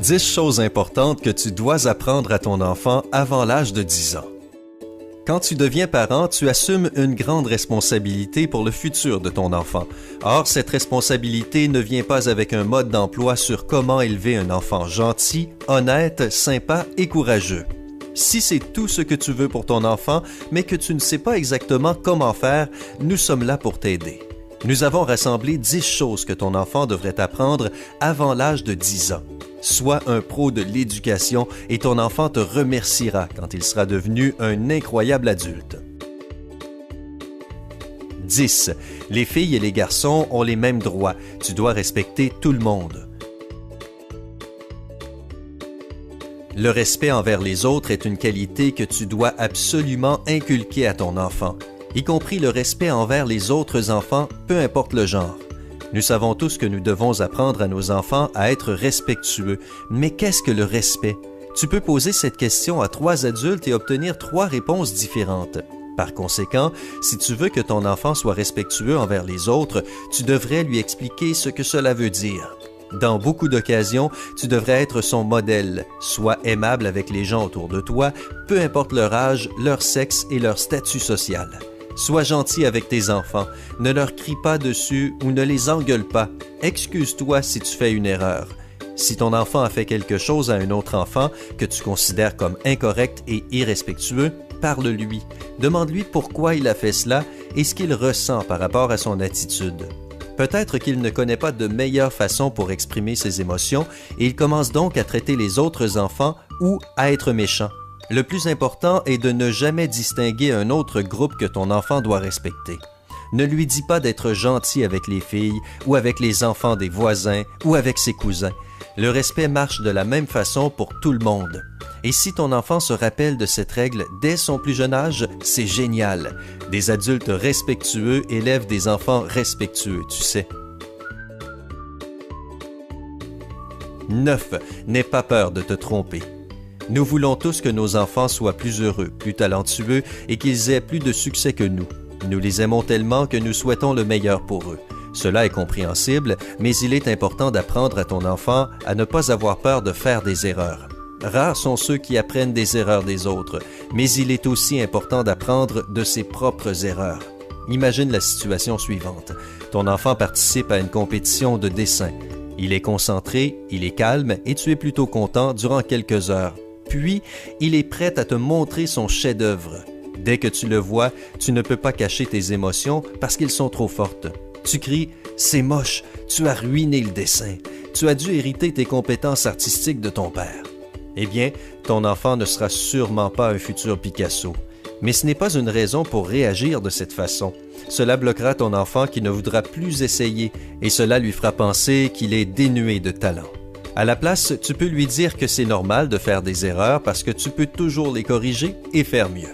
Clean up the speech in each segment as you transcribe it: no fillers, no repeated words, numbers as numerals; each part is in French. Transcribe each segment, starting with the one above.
10 choses importantes que tu dois apprendre à ton enfant avant l'âge de 10 ans. Quand tu deviens parent, tu assumes une grande responsabilité pour le futur de ton enfant. Or, cette responsabilité ne vient pas avec un mode d'emploi sur comment élever un enfant gentil, honnête, sympa et courageux. Si c'est tout ce que tu veux pour ton enfant, mais que tu ne sais pas exactement comment faire, nous sommes là pour t'aider. Nous avons rassemblé 10 choses que ton enfant devrait apprendre avant l'âge de 10 ans. Sois un pro de l'éducation et ton enfant te remerciera quand il sera devenu un incroyable adulte. 10. Les filles et les garçons ont les mêmes droits. Tu dois respecter tout le monde. Le respect envers les autres est une qualité que tu dois absolument inculquer à ton enfant, y compris le respect envers les autres enfants, peu importe le genre. Nous savons tous que nous devons apprendre à nos enfants à être respectueux. Mais qu'est-ce que le respect? Tu peux poser cette question à 3 adultes et obtenir 3 réponses différentes. Par conséquent, si tu veux que ton enfant soit respectueux envers les autres, tu devrais lui expliquer ce que cela veut dire. Dans beaucoup d'occasions, tu devrais être son modèle. Sois aimable avec les gens autour de toi, peu importe leur âge, leur sexe et leur statut social. Sois gentil avec tes enfants, ne leur crie pas dessus ou ne les engueule pas. Excuse-toi si tu fais une erreur. Si ton enfant a fait quelque chose à un autre enfant que tu considères comme incorrect et irrespectueux, parle-lui. Demande-lui pourquoi il a fait cela et ce qu'il ressent par rapport à son attitude. Peut-être qu'il ne connaît pas de meilleure façon pour exprimer ses émotions et il commence donc à traiter les autres enfants ou à être méchant. Le plus important est de ne jamais distinguer un autre groupe que ton enfant doit respecter. Ne lui dis pas d'être gentil avec les filles ou avec les enfants des voisins ou avec ses cousins. Le respect marche de la même façon pour tout le monde. Et si ton enfant se rappelle de cette règle dès son plus jeune âge, c'est génial. Des adultes respectueux élèvent des enfants respectueux, tu sais. 9. N'aie pas peur de te tromper. Nous voulons tous que nos enfants soient plus heureux, plus talentueux et qu'ils aient plus de succès que nous. Nous les aimons tellement que nous souhaitons le meilleur pour eux. Cela est compréhensible, mais il est important d'apprendre à ton enfant à ne pas avoir peur de faire des erreurs. Rares sont ceux qui apprennent des erreurs des autres, mais il est aussi important d'apprendre de ses propres erreurs. Imagine la situation suivante. Ton enfant participe à une compétition de dessin. Il est concentré, il est calme et tu es plutôt content durant quelques heures. Puis, il est prêt à te montrer son chef-d'œuvre. Dès que tu le vois, tu ne peux pas cacher tes émotions parce qu'elles sont trop fortes. Tu cries « C'est moche, tu as ruiné le dessin. Tu as dû hériter tes compétences artistiques de ton père. » Eh bien, ton enfant ne sera sûrement pas un futur Picasso. Mais ce n'est pas une raison pour réagir de cette façon. Cela bloquera ton enfant qui ne voudra plus essayer et cela lui fera penser qu'il est dénué de talent. À la place, tu peux lui dire que c'est normal de faire des erreurs parce que tu peux toujours les corriger et faire mieux.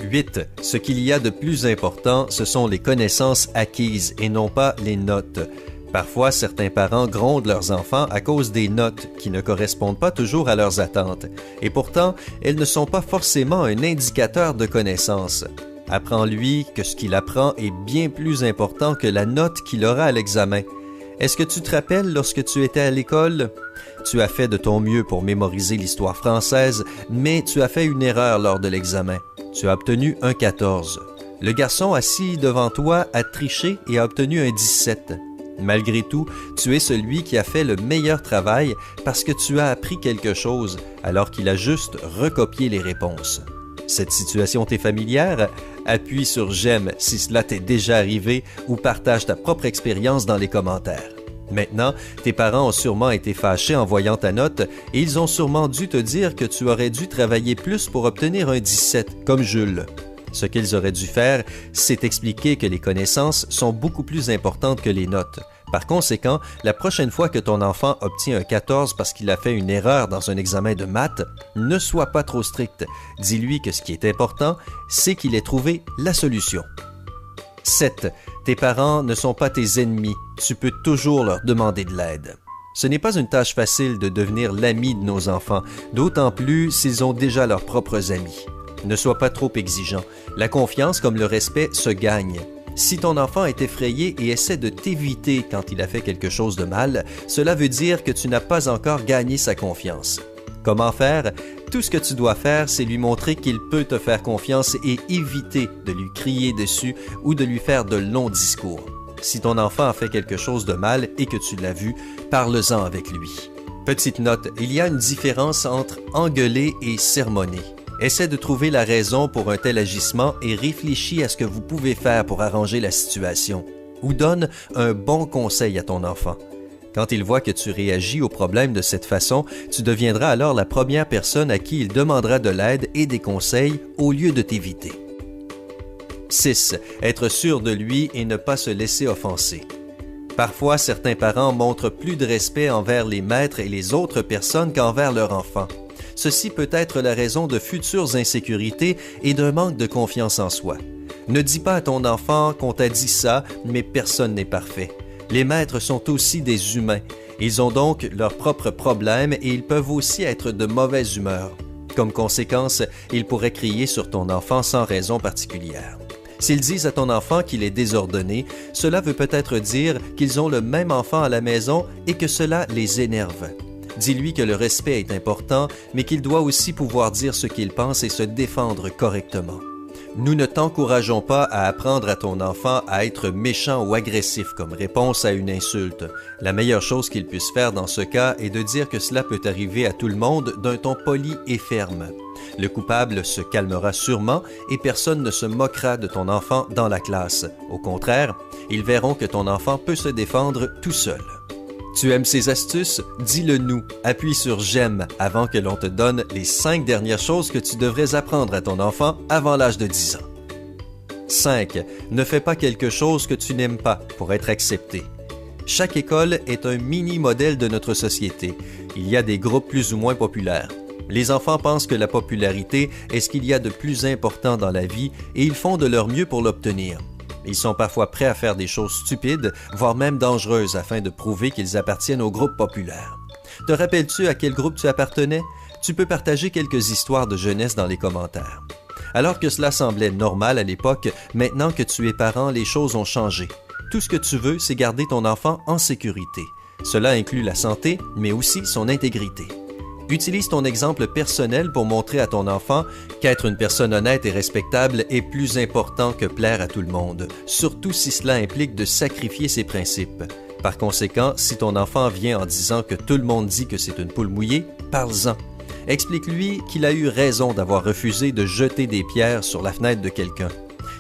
8. Ce qu'il y a de plus important, ce sont les connaissances acquises et non pas les notes. Parfois, certains parents grondent leurs enfants à cause des notes qui ne correspondent pas toujours à leurs attentes. Et pourtant, elles ne sont pas forcément un indicateur de connaissance. Apprends-lui que ce qu'il apprend est bien plus important que la note qu'il aura à l'examen. Est-ce que tu te rappelles lorsque tu étais à l'école? Tu as fait de ton mieux pour mémoriser l'histoire française, mais tu as fait une erreur lors de l'examen. Tu as obtenu un 14. Le garçon assis devant toi a triché et a obtenu un 17. Malgré tout, tu es celui qui a fait le meilleur travail parce que tu as appris quelque chose alors qu'il a juste recopié les réponses. Cette situation t'est familière? Appuie sur « J'aime » si cela t'est déjà arrivé ou partage ta propre expérience dans les commentaires. Maintenant, tes parents ont sûrement été fâchés en voyant ta note et ils ont sûrement dû te dire que tu aurais dû travailler plus pour obtenir un 17, comme Jules. Ce qu'ils auraient dû faire, c'est expliquer que les connaissances sont beaucoup plus importantes que les notes. Par conséquent, la prochaine fois que ton enfant obtient un 14 parce qu'il a fait une erreur dans un examen de maths, ne sois pas trop strict. Dis-lui que ce qui est important, c'est qu'il ait trouvé la solution. 7. Tes parents ne sont pas tes ennemis. Tu peux toujours leur demander de l'aide. Ce n'est pas une tâche facile de devenir l'ami de nos enfants, d'autant plus s'ils ont déjà leurs propres amis. Ne sois pas trop exigeant. La confiance comme le respect se gagne. Si ton enfant est effrayé et essaie de t'éviter quand il a fait quelque chose de mal, cela veut dire que tu n'as pas encore gagné sa confiance. Comment faire? Tout ce que tu dois faire, c'est lui montrer qu'il peut te faire confiance et éviter de lui crier dessus ou de lui faire de longs discours. Si ton enfant a fait quelque chose de mal et que tu l'as vu, parle-en avec lui. Petite note, il y a une différence entre engueuler et sermonner. Essaie de trouver la raison pour un tel agissement et réfléchis à ce que vous pouvez faire pour arranger la situation. Ou donne un bon conseil à ton enfant. Quand il voit que tu réagis au problème de cette façon, tu deviendras alors la première personne à qui il demandera de l'aide et des conseils au lieu de t'éviter. 6. Être sûr de lui et ne pas se laisser offenser. Parfois, certains parents montrent plus de respect envers les maîtres et les autres personnes qu'envers leur enfant. Ceci peut être la raison de futures insécurités et d'un manque de confiance en soi. Ne dis pas à ton enfant qu'on t'a dit ça, mais personne n'est parfait. Les maîtres sont aussi des humains. Ils ont donc leurs propres problèmes et ils peuvent aussi être de mauvaise humeur. Comme conséquence, ils pourraient crier sur ton enfant sans raison particulière. S'ils disent à ton enfant qu'il est désordonné, cela veut peut-être dire qu'ils ont le même enfant à la maison et que cela les énerve. Dis-lui que le respect est important, mais qu'il doit aussi pouvoir dire ce qu'il pense et se défendre correctement. Nous ne t'encourageons pas à apprendre à ton enfant à être méchant ou agressif comme réponse à une insulte. La meilleure chose qu'il puisse faire dans ce cas est de dire que cela peut arriver à tout le monde d'un ton poli et ferme. Le coupable se calmera sûrement et personne ne se moquera de ton enfant dans la classe. Au contraire, ils verront que ton enfant peut se défendre tout seul. Tu aimes ces astuces? Dis-le nous. Appuie sur « J'aime » avant que l'on te donne les 5 dernières choses que tu devrais apprendre à ton enfant avant l'âge de 10 ans. 5. Ne fais pas quelque chose que tu n'aimes pas pour être accepté. Chaque école est un mini-modèle de notre société. Il y a des groupes plus ou moins populaires. Les enfants pensent que la popularité est ce qu'il y a de plus important dans la vie et ils font de leur mieux pour l'obtenir. Ils sont parfois prêts à faire des choses stupides, voire même dangereuses, afin de prouver qu'ils appartiennent au groupe populaire. Te rappelles-tu à quel groupe tu appartenais? Tu peux partager quelques histoires de jeunesse dans les commentaires. Alors que cela semblait normal à l'époque, maintenant que tu es parent, les choses ont changé. Tout ce que tu veux, c'est garder ton enfant en sécurité. Cela inclut la santé, mais aussi son intégrité. Utilise ton exemple personnel pour montrer à ton enfant qu'être une personne honnête et respectable est plus important que plaire à tout le monde, surtout si cela implique de sacrifier ses principes. Par conséquent, si ton enfant vient en disant que tout le monde dit que c'est une poule mouillée, parle-en. Explique-lui qu'il a eu raison d'avoir refusé de jeter des pierres sur la fenêtre de quelqu'un.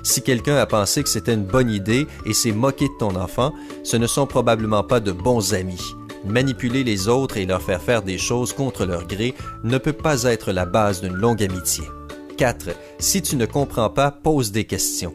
Si quelqu'un a pensé que c'était une bonne idée et s'est moqué de ton enfant, ce ne sont probablement pas de bons amis. Manipuler les autres et leur faire faire des choses contre leur gré ne peut pas être la base d'une longue amitié. 4. Si tu ne comprends pas, pose des questions.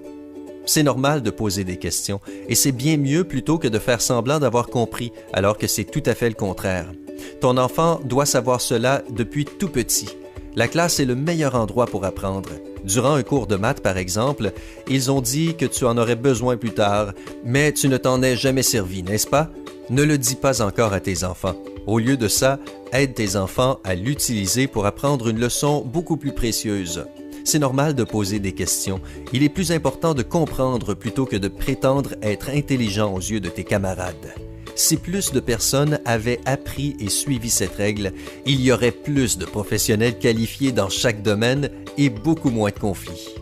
C'est normal de poser des questions, et c'est bien mieux plutôt que de faire semblant d'avoir compris, alors que c'est tout à fait le contraire. Ton enfant doit savoir cela depuis tout petit. La classe est le meilleur endroit pour apprendre. Durant un cours de maths, par exemple, ils ont dit que tu en aurais besoin plus tard, mais tu ne t'en es jamais servi, n'est-ce pas? Ne le dis pas encore à tes enfants. Au lieu de ça, aide tes enfants à l'utiliser pour apprendre une leçon beaucoup plus précieuse. C'est normal de poser des questions. Il est plus important de comprendre plutôt que de prétendre être intelligent aux yeux de tes camarades. Si plus de personnes avaient appris et suivi cette règle, il y aurait plus de professionnels qualifiés dans chaque domaine et beaucoup moins de conflits.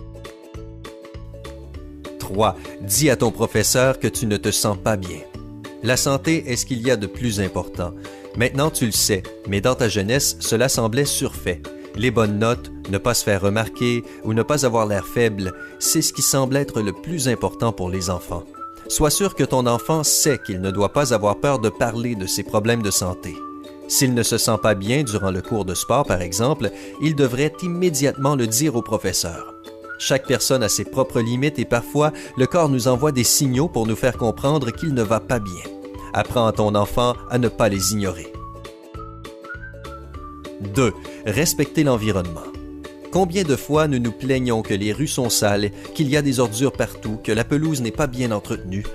3. Dis à ton professeur que tu ne te sens pas bien. La santé est ce qu'il y a de plus important. Maintenant, tu le sais, mais dans ta jeunesse, cela semblait surfait. Les bonnes notes, ne pas se faire remarquer ou ne pas avoir l'air faible, c'est ce qui semble être le plus important pour les enfants. Sois sûr que ton enfant sait qu'il ne doit pas avoir peur de parler de ses problèmes de santé. S'il ne se sent pas bien durant le cours de sport, par exemple, il devrait immédiatement le dire au professeur. Chaque personne a ses propres limites et parfois, le corps nous envoie des signaux pour nous faire comprendre qu'il ne va pas bien. Apprends à ton enfant à ne pas les ignorer. 2. Respecter l'environnement. Combien de fois nous nous plaignons que les rues sont sales, qu'il y a des ordures partout, que la pelouse n'est pas bien entretenue?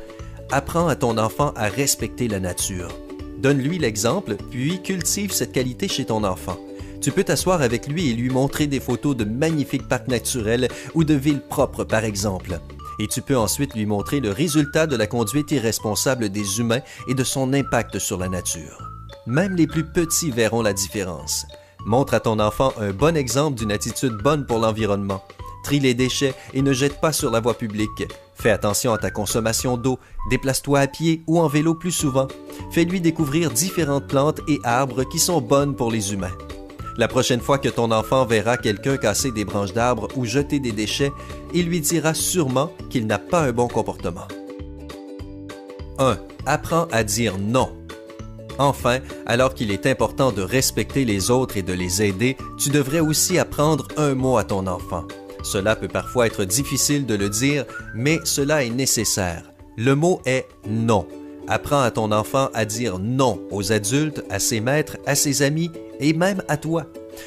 Apprends à ton enfant à respecter la nature. Donne-lui l'exemple, puis cultive cette qualité chez ton enfant. Tu peux t'asseoir avec lui et lui montrer des photos de magnifiques parcs naturels ou de villes propres, par exemple. Et tu peux ensuite lui montrer le résultat de la conduite irresponsable des humains et de son impact sur la nature. Même les plus petits verront la différence. Montre à ton enfant un bon exemple d'une attitude bonne pour l'environnement. Trie les déchets et ne jette pas sur la voie publique. Fais attention à ta consommation d'eau. Déplace-toi à pied ou en vélo plus souvent. Fais-lui découvrir différentes plantes et arbres qui sont bonnes pour les humains. La prochaine fois que ton enfant verra quelqu'un casser des branches d'arbres ou jeter des déchets, il lui dira sûrement qu'il n'a pas un bon comportement. 1. Apprends à dire non. Enfin, alors qu'il est important de respecter les autres et de les aider, tu devrais aussi apprendre un mot à ton enfant. Cela peut parfois être difficile de le dire, mais cela est nécessaire. Le mot est « non ». Apprends à ton enfant à dire non aux adultes, à ses maîtres, à ses amis et même à toi.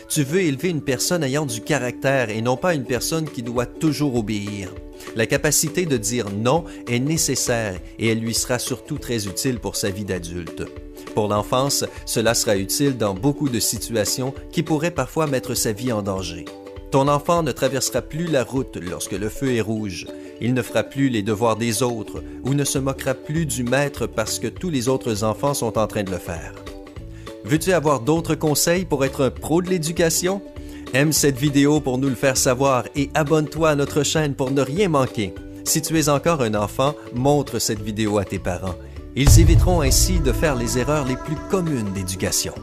Tu veux élever une personne ayant du caractère et non pas une personne qui doit toujours obéir. La capacité de dire non est nécessaire et elle lui sera surtout très utile pour sa vie d'adulte. Pour l'enfance, cela sera utile dans beaucoup de situations qui pourraient parfois mettre sa vie en danger. Ton enfant ne traversera plus la route lorsque le feu est rouge. Il ne fera plus les devoirs des autres ou ne se moquera plus du maître parce que tous les autres enfants sont en train de le faire. Veux-tu avoir d'autres conseils pour être un pro de l'éducation? Aime cette vidéo pour nous le faire savoir et abonne-toi à notre chaîne pour ne rien manquer. Si tu es encore un enfant, montre cette vidéo à tes parents. Ils éviteront ainsi de faire les erreurs les plus communes d'éducation.